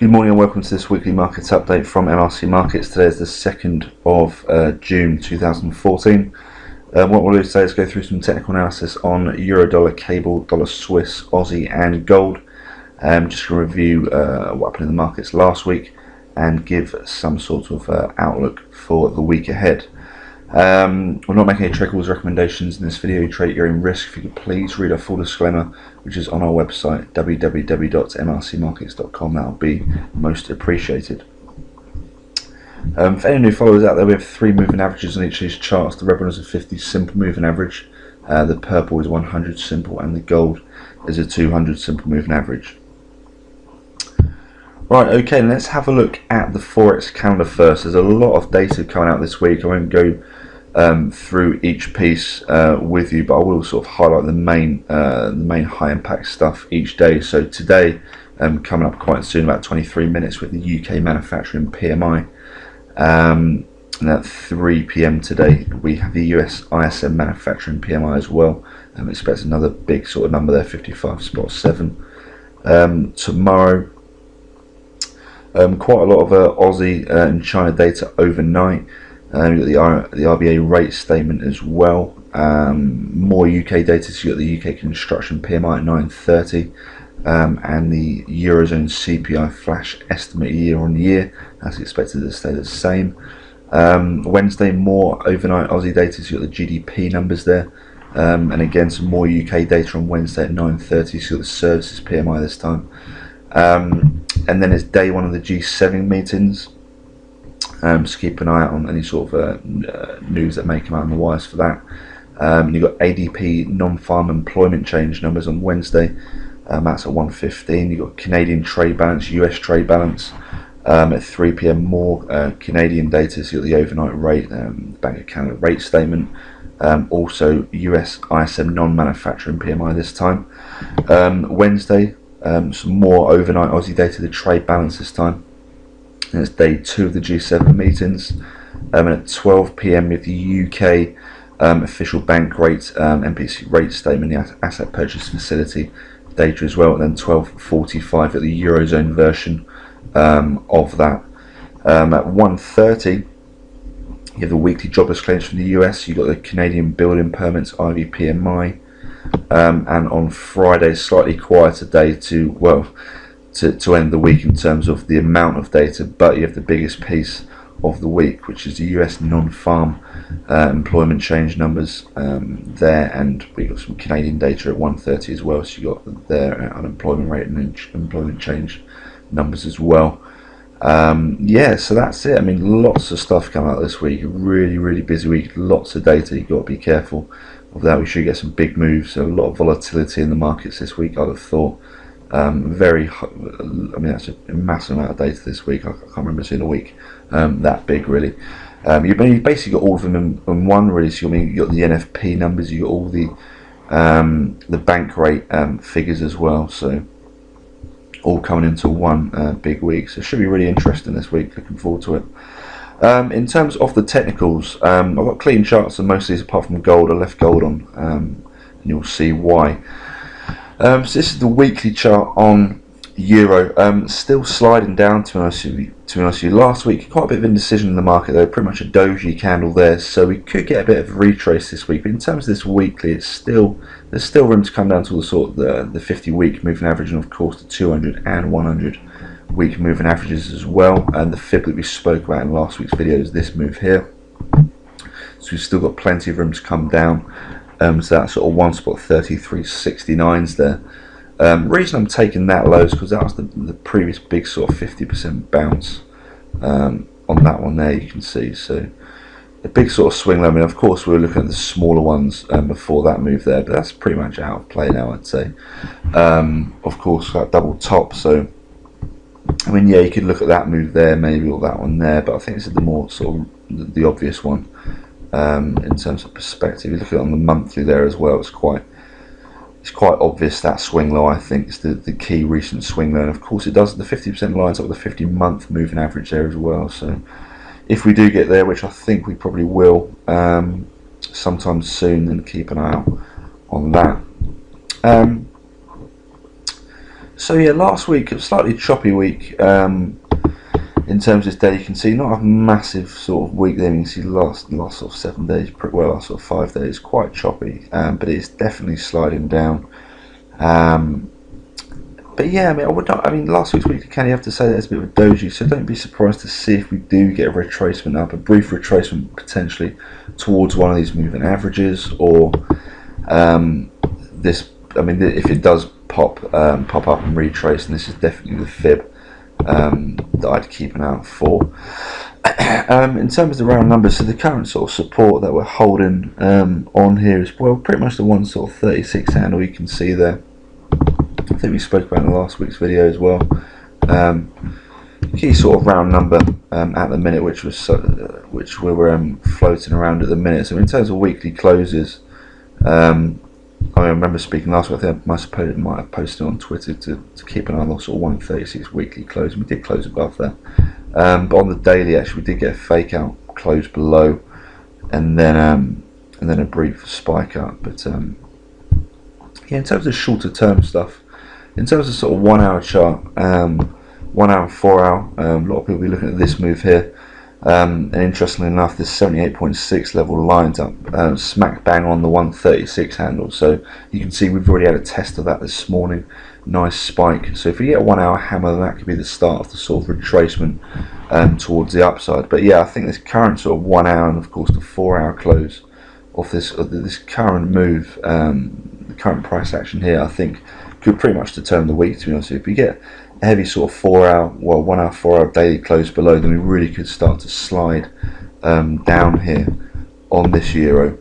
Good morning and welcome to this weekly markets update from MRC Markets. Today is the 2nd of June 2014. What we'll do today is go through some technical analysis on Euro, Dollar, Cable, Dollar Swiss, Aussie and Gold. Just to review what happened in the markets last week and give some sort of outlook for the week ahead. We're not making any trade calls recommendations in this video. You trade at your own risk. If you could please read our full disclaimer, which is on our website www.mrcmarkets.com. that will be most appreciated. For any new followers out there, we have 3 moving averages on each of these charts. The red one is a 50 simple moving average, the purple is 100 simple, and the gold is a 200 simple moving average. Right, okay, let's have a look at the Forex calendar first. There's a lot of data coming out this week. I won't go through each piece with you, but I will sort of highlight the main high impact stuff each day. So today, coming up quite soon, about 23 minutes, with the UK manufacturing PMI. And at 3 PM today, we have the US ISM manufacturing PMI as well. Expect another big sort of number there, 55.7. Tomorrow, quite a lot of Aussie and China data overnight. You've got the RBA rate statement as well. More UK data, so you've got the UK construction PMI at 9:30, and the Eurozone CPI flash estimate year on year, as expected to stay the same. Wednesday, more overnight Aussie data, so you've got the GDP numbers there. And again, some more UK data on Wednesday at 9:30, so you've got the services PMI this time. And then it's day 1 of the G7 meetings. So keep an eye out on any sort of news that may come out on the wires for that. You've got ADP non-farm employment change numbers on Wednesday. That's at 1:15. You've got Canadian trade balance, US trade balance at 3 PM. More Canadian data, so you've got the overnight rate, Bank of Canada rate statement. Also US ISM non-manufacturing PMI this time. Wednesday, some more overnight Aussie data, the trade balance this time. And it's day 2 of the G7 meetings. And at 12 PM with the UK official bank rate, MPC rate statement, the asset purchase facility data as well. And then 12:45 at the Eurozone version of that. At 1:30, you have the weekly jobless claims from the US. You've got the Canadian building permits, IV PMI. And on Friday, slightly quieter day to end the week in terms of the amount of data, but you have the biggest piece of the week, which is the US non-farm employment change numbers there, and we got some Canadian data at 1:30 as well, so you got their unemployment rate and employment change numbers as well. Yeah, so that's it. I mean, lots of stuff coming out this week. Really busy week. Lots of data. You've got to be careful of that. We should get some big moves. So a lot of volatility in the markets this week, I'd have thought. That's a massive amount of data this week. I can't remember seeing a week that big, really. You basically got all of them in one, really. So you got the NFP numbers, you got all the bank rate figures as well. So all coming into one big week. So it should be really interesting this week. Looking forward to it. In terms of the technicals, I've got clean charts on most of these, apart from gold. I left gold on, and you'll see why. So this is the weekly chart on Euro. Still sliding down, to be honest with you. Last week, quite a bit of indecision in the market, though. Pretty much a doji candle there, so we could get a bit of a retrace this week. But in terms of this weekly, there's still room to come down to the sort of the 50-week moving average, and of course the 200 and 100 week moving averages as well. And the fib that we spoke about in last week's video is this move here. So we've still got plenty of room to come down. So that's sort of one spot 33.69s there. Reason I'm taking that low is because that was the previous big sort of 50% bounce on that one there, you can see. So a big sort of swing low. I mean, of course we were looking at the smaller ones before that move there, but that's pretty much out of play now, I'd say. Of course, that double top. So I mean, yeah, you could look at that move there, maybe, or that one there, but I think this is the more sort of the obvious one. In terms of perspective, you look at it on the monthly there as well. It's quite obvious that swing low. I think is the key recent swing low, and of course it does. The 50% lines up with the 50-month moving average there as well. So if we do get there, which I think we probably will sometime soon, then keep an eye out on that. So yeah, last week, a slightly choppy week. In terms of this day, you can see not a massive sort of week there. You can see last sort of 7 days, pretty well, last sort of 5 days, quite choppy, but it's definitely sliding down. But yeah, I mean, last week's weekly can you have to say that it's a bit of a doji, so don't be surprised to see if we do get a retracement up, a brief retracement potentially towards one of these moving averages, or this. I mean, if it does pop up and retrace, and this is definitely the fib that I'd keep an eye out for. In terms of the round numbers, so the current sort of support that we're holding on here is, well, pretty much the one sort of 36 handle you can see there. I think we spoke about in the last week's video as well. Key sort of round number at the minute, which we were floating around at the minute. So in terms of weekly closes, I remember speaking last week, I think I might have posted on Twitter to keep an eye on the sort of 136 weekly close. We did close above that. But on the daily, actually, we did get a fake out close below, and then a brief spike up. But yeah, in terms of shorter term stuff, in terms of sort of 1 hour chart, 1 hour, 4 hour, a lot of people will be looking at this move here. And interestingly enough, this 78.6 level lines up smack bang on the 136 handle. So you can see we've already had a test of that this morning. Nice spike. So if we get a 1 hour hammer, that could be the start of the sort of retracement towards the upside. But yeah, I think this current sort of 1 hour and of course the 4 hour close of this current move, the current price action here, I think could pretty much determine the week, to be honest with you. If we get a heavy sort of 4 hour, 1 hour, 4 hour daily close below, then we really could start to slide down here on this euro,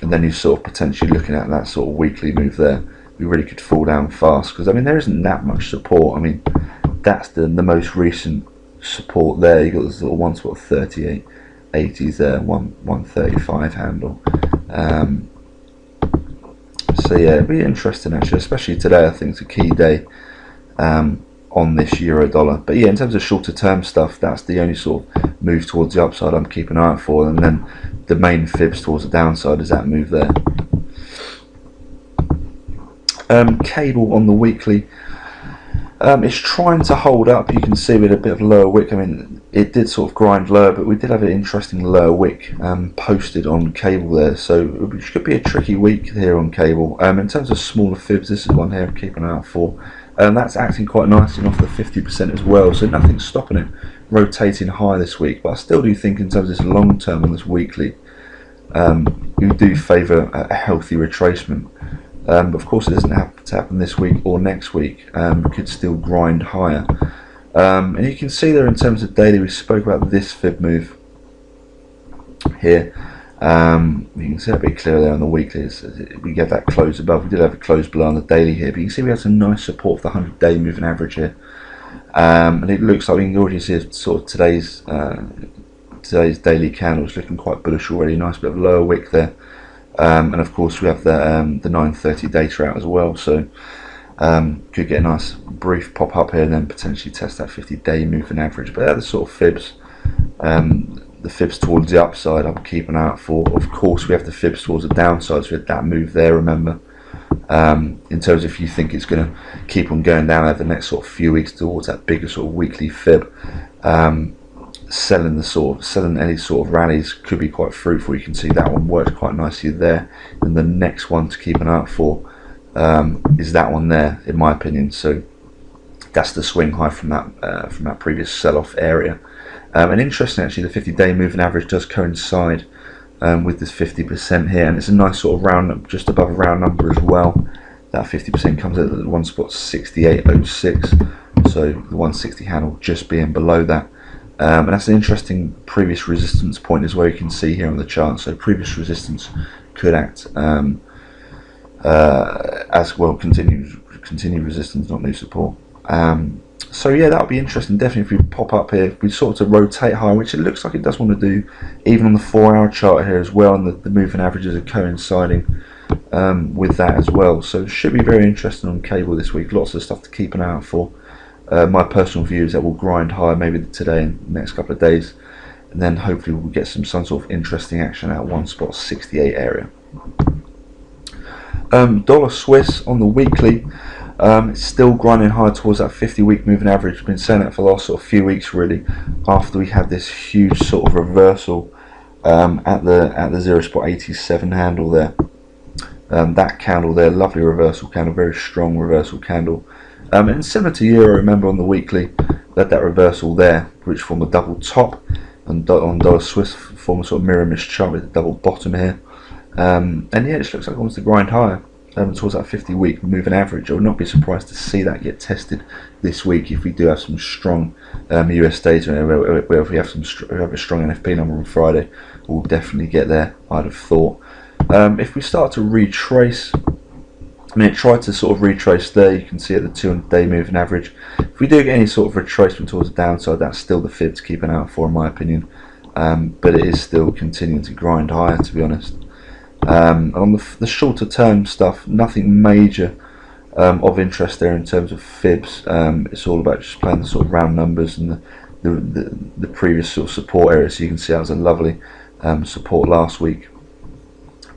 and then you're sort of potentially looking at that sort of weekly move there. We really could fall down fast, because I mean there isn't that much support. I mean that's the most recent support there. You got this little 138.80s there, 135 handle. So yeah, it'd be interesting actually, especially today. I think it's a key day on this euro dollar. But yeah, in terms of shorter term stuff, that's the only sort of move towards the upside I'm keeping an eye out for, and then the main fibs towards the downside is that move there. Cable on the weekly, it's trying to hold up. You can see with a bit of lower wick. I mean, it did sort of grind lower, but we did have an interesting lower wick posted on cable there, so it should be a tricky week here on cable. In terms of smaller fibs, this is one here I'm keeping an eye out for. That's acting quite nicely off the 50% as well, so nothing's stopping it rotating higher this week. But I still do think in terms of this long term on this weekly, we do favour a healthy retracement. But of course it doesn't have to happen this week or next week. We could still grind higher. And you can see there in terms of daily, we spoke about this fib move here. You can see that a bit clearer there on the weekly. We get that close above. We did have a close below on the daily here, but you can see we have some nice support for the 100-day moving average here. And it looks like we can already see sort of today's daily candles looking quite bullish already. Nice bit of lower wick there. And of course we have the 9:30 data out as well, so could get a nice brief pop up here and then potentially test that 50-day moving average. But they're the sort of fibs, the fibs towards the upside I'm keeping an eye out for. Of course we have the fibs towards the downside, so we had that move there, remember. In terms of if you think it's going to keep on going down over the next sort of few weeks towards that bigger sort of weekly fib, selling any sort of rallies could be quite fruitful. You can see that one worked quite nicely there, and the next one to keep an eye out for is that one there, in my opinion. So that's the swing high from that previous sell-off area. And interesting actually, the 50-day moving average does coincide with this 50% here, and it's a nice sort of round, just above a round number as well. That 50% comes at the one spot 68.06, so the 160 handle just being below that. And that's an interesting previous resistance point as well, you can see here on the chart. So previous resistance could act as well, continued resistance, not new support. So yeah, that'll be interesting. Definitely if we pop up here, if we sort of rotate higher, which it looks like it does want to do, even on the 4-hour chart here as well, and the moving averages are coinciding with that as well. So it should be very interesting on cable this week. Lots of stuff to keep an eye out for. My personal view is that we'll grind higher maybe today and the next couple of days, and then hopefully we'll get some sort of interesting action at one spot 68 area. Dollar Swiss on the weekly. It's still grinding high towards that 50-week moving average. We've been saying that for the last sort of few weeks really, after we had this huge sort of reversal at the 0.87 handle there. That candle there, lovely reversal candle, very strong reversal candle. And similar to Euro, remember on the weekly, we had that reversal there, which formed a double top, and on dollar Swiss formed a sort of mirror image chart with a double bottom here. And yeah, it just looks like it wants to grind higher towards that 50-week moving average. I would not be surprised to see that get tested this week if we do have some strong US data, where if we have a strong NFP number on Friday, we'll definitely get there, I'd have thought. If we start to retrace, I mean, it tried to sort of retrace there. You can see at the 200-day moving average. If we do get any sort of retracement towards the downside, that's still the fib to keep an eye out for, in my opinion. But it is still continuing to grind higher, to be honest. On the shorter term stuff, nothing major of interest there in terms of fibs. It's all about just playing the sort of round numbers and the previous sort of support area. So you can see that was a lovely support last week.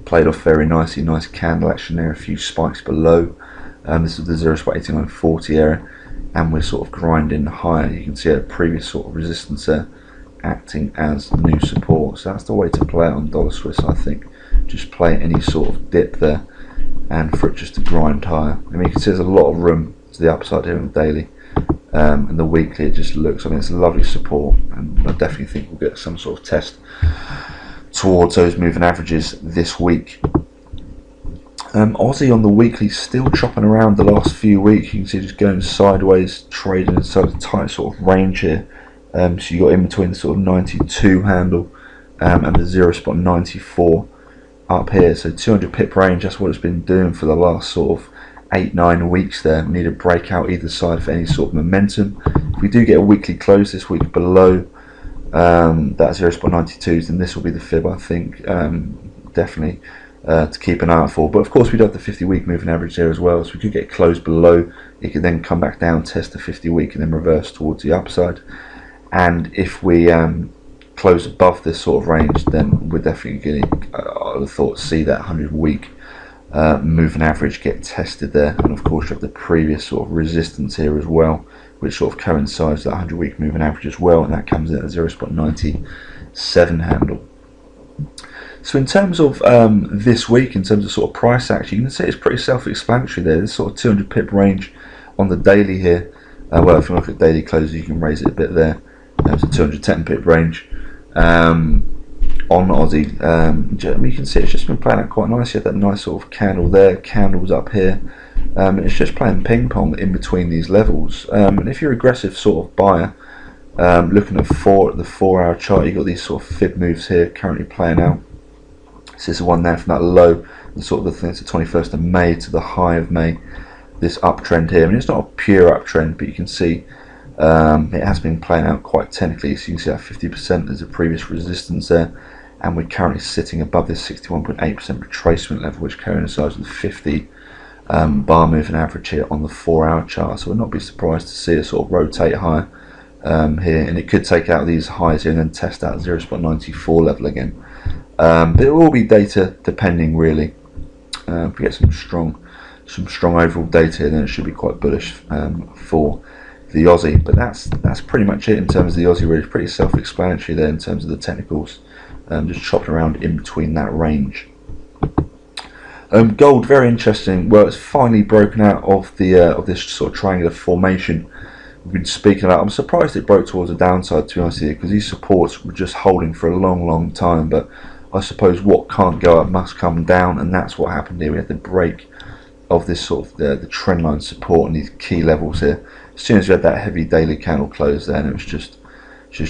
Played off very nicely, nice candle action there, a few spikes below. This is the 0.8940 area, and we're sort of grinding higher. You can see a previous sort of resistance there acting as new support. So that's the way to play it on dollar Swiss, I think. Just play any sort of dip there and for it just to grind higher. I mean, you can see there's a lot of room to the upside here on the daily, and the weekly it just looks, I mean, it's a lovely support, and I definitely think we'll get some sort of test towards those moving averages this week. Aussie on the weekly still chopping around the last few weeks. You can see just going sideways, trading inside a tight sort of range here. So you got in between the sort of 92 handle and the 0.94 up here. So 200 pip range, that's what it's been doing for the last sort of 8-9 weeks there. We need a breakout either side for any sort of momentum. If we do get a weekly close this week below that 0.92s, then this will be the fib, I think, definitely to keep an eye out for. But of course we do have the 50-week moving average there as well, so we could get closed below, it could then come back down, test the 50-week and then reverse towards the upside. And if we close above this sort of range, then we're definitely going to, I would have thought, see that 100-week moving average get tested there. And of course you have the previous sort of resistance here as well, which sort of coincides with that 100-week moving average as well, and that comes in at a 0.97 handle. So in terms of this week, in terms of sort of price action, you can see it's pretty self-explanatory there. This sort of 200 pip range on the daily here. Well, if you look at daily closes, you can raise it a bit there. It's a 210 pip range on Aussie. You can see it's just been playing out quite nicely. That nice sort of candle there, candles up here. It's just playing ping pong in between these levels. And if you're an aggressive sort of buyer, looking at the 4-hour chart, you've got these sort of fib moves here currently playing out. So this is one there from that low, the sort of the thing, it's the 21st of May to the high of May. This uptrend here. I mean, it's not a pure uptrend, but you can see it has been playing out quite technically. So you can see that 50% is a previous resistance there, and we're currently sitting above this 61.8% retracement level, which coincides with the 50 bar moving average here on the 4-hour chart. So we'll not be surprised to see it sort of rotate higher here, and it could take out these highs here and then test out 0.94 level again. But it will be data depending really. If we get some strong overall data here, then it should be quite bullish for the Aussie. But that's pretty much it in terms of the Aussie. Really, pretty self-explanatory there in terms of the technicals. Just chopping around in between that range. Gold, very interesting. Well, it's finally broken out of the of this sort of triangular formation we've been speaking about. I'm surprised it broke towards the downside, to be honest with you, because these supports were just holding for a long time. But I suppose what can't go up must come down, and that's what happened here. We had the break of this sort of the trend line support and these key levels here. As soon as we had that heavy daily candle close there, and it was just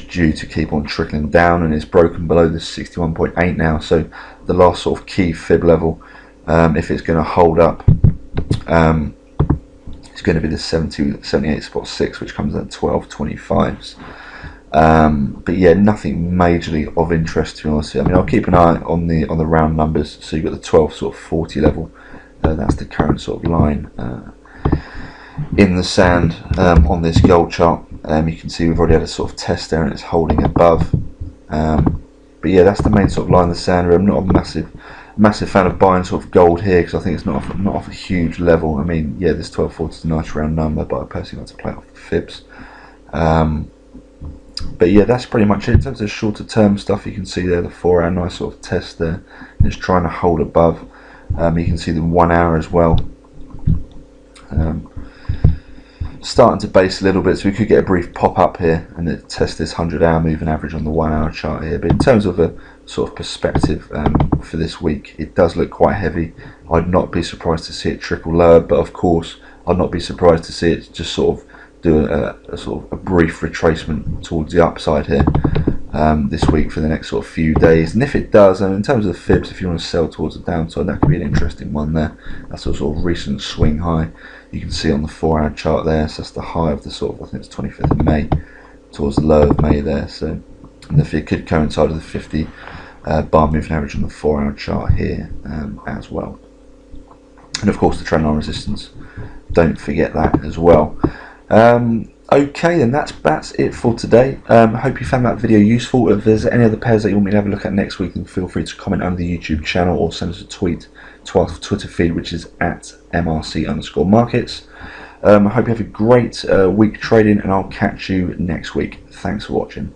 due to keep on trickling down, and it's broken below this 61.8 now. So the last sort of key fib level, if it's going to hold up, it's going to be the 78.6, which comes at 12.25s. But yeah, nothing majorly of interest, to be honest. I mean, I'll keep an eye on the round numbers. So you've got the 12 sort of 40 level. That's the current sort of line in the sand on this gold chart. You can see we've already had a sort of test there, and it's holding above. But yeah, that's the main sort of line in the sand. Not a massive Massive fan of buying sort of gold here because I think it's not off a huge level. I mean, yeah, this 1240 is a nice round number, but I personally like to play off the fibs. But yeah, that's pretty much it. In terms of shorter term stuff, you can see there the 4 hour nice sort of test there. It's trying to hold above. You can see the 1 hour as well. Starting to base a little bit, so we could get a brief pop up here and it test this 100 hour moving average on the 1 hour chart here. But in terms of a sort of perspective for this week, it does look quite heavy. I'd not be surprised to see it trickle lower, but of course I'd not be surprised to see it just sort of do a sort of a brief retracement towards the upside here this week for the next sort of few days. And if it does, and in terms of the fibs, if you want to sell towards the downside, that could be an interesting one there. That's a sort of recent swing high you can see on the 4 hour chart there. So that's the high of the sort of, I think it's 25th of May towards the low of May there. So if it could coincide with the 50 bar moving average on the 4 hour chart here as well. And of course the trend line resistance, don't forget that as well. Okay, then that's it for today. I hope you found that video useful. If there's any other pairs that you want me to have a look at next week, then feel free to comment under the YouTube channel or send us a tweet to our Twitter feed, which is at MRC_markets. I hope you have a great week trading, and I'll catch you next week. Thanks for watching.